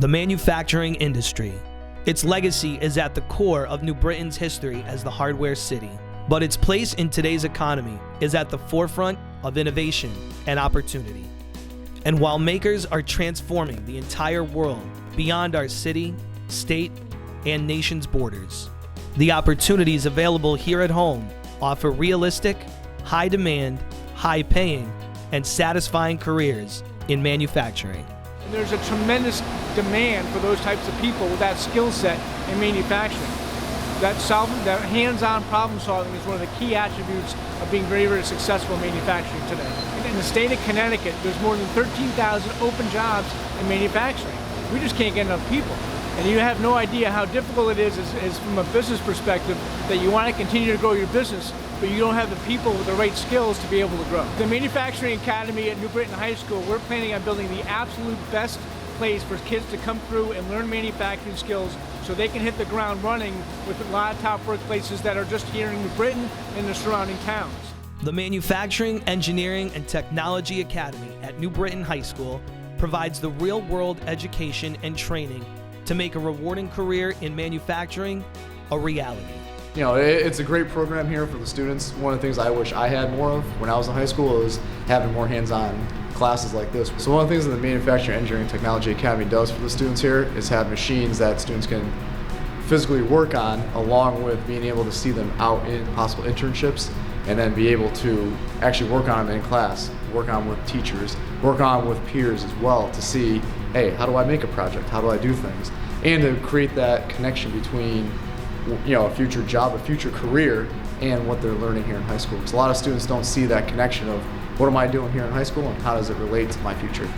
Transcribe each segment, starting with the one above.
the manufacturing industry. Its legacy is at the core of New Britain's history as the hardware city, but its place in today's economy is at the forefront of innovation and opportunity. And while makers are transforming the entire world beyond our city, state, and nation's borders, the opportunities available here at home offer realistic, high-demand, high-paying, and satisfying careers in manufacturing. And there's a tremendous demand for those types of people with that skill set in manufacturing. That hands-on problem solving is one of the key attributes of being very, very successful in manufacturing today. In the state of Connecticut, there's more than 13,000 open jobs in manufacturing. We just can't get enough people. And you have no idea how difficult it is from a business perspective that you want to continue to grow your business, but you don't have the people with the right skills to be able to grow. The Manufacturing Academy at New Britain High School, we're planning on building the absolute best place for kids to come through and learn manufacturing skills so they can hit the ground running with a lot of top workplaces that are just here in New Britain and the surrounding towns. The Manufacturing, Engineering, and Technology Academy at New Britain High School provides the real-world education and training to make a rewarding career in manufacturing a reality. You know, it's a great program here for the students. One of the things I wish I had more of when I was in high school is having more hands-on classes like this. So one of the things that the Manufacturing, Engineering, and Technology Academy does for the students here is have machines that students can physically work on, along with being able to see them out in possible internships and then be able to actually work on them in class, work on with teachers, work on with peers as well to see, hey, how do I make a project? How do I do things? And to create that connection between, you know, a future job, a future career, and what they're learning here in high school. Because a lot of students don't see that connection of what am I doing here in high school and how does it relate to my future.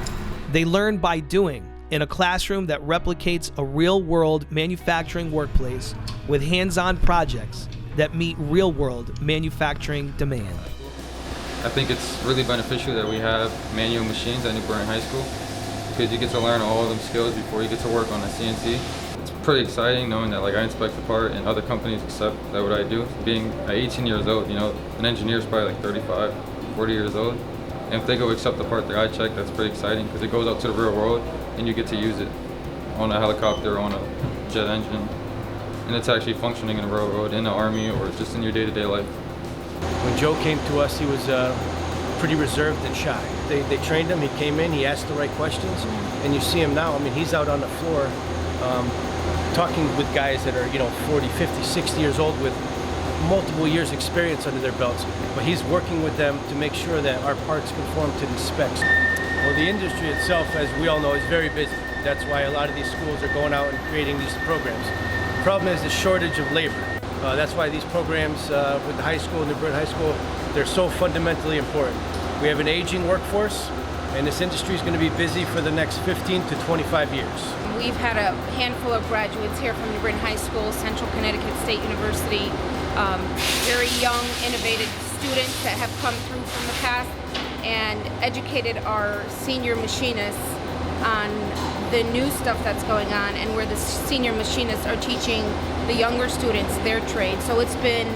They learn by doing in a classroom that replicates a real-world manufacturing workplace with hands-on projects that meet real-world manufacturing demand. I think it's really beneficial that we have manual machines at New Britain High School because you get to learn all of them skills before you get to work on a CNC. It's pretty exciting knowing that I inspect the part and other companies accept that what I do. Being 18 years old, you know, an engineer is probably 35, 40 years old. And if they go accept the part that I check, that's pretty exciting because it goes out to the real world and you get to use it on a helicopter, on a jet engine. And it's actually functioning in the real world, in the army, or just in your day-to-day life. When Joe came to us, he was pretty reserved and shy. They trained him, he came in, he asked the right questions, and you see him now, I mean, he's out on the floor talking with guys that are, 40, 50, 60 years old with multiple years experience under their belts, but he's working with them to make sure that our parts conform to these specs. Well, the industry itself, as we all know, is very busy. That's why a lot of these schools are going out and creating these programs. The problem is the shortage of labor. That's why these programs with the high school, New Britain High School, they're so fundamentally important. We have an aging workforce, and this industry is going to be busy for the next 15 to 25 years. We've had a handful of graduates here from New Britain High School, Central Connecticut State University, very young, innovative students that have come through from the past and educated our senior machinists on the new stuff that's going on and where the senior machinists are teaching the younger students their trade. So it's been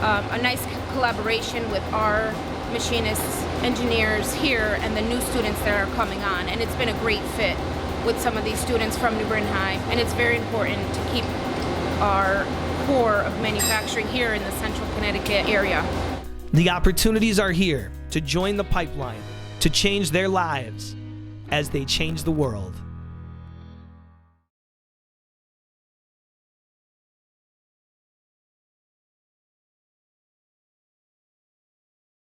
a nice collaboration with our machinists, engineers here, and the new students that are coming on. And it's been a great fit with some of these students from New Britain High. And it's very important to keep our core of manufacturing here in the Central Connecticut area. The opportunities are here to join the pipeline, to change their lives as they change the world.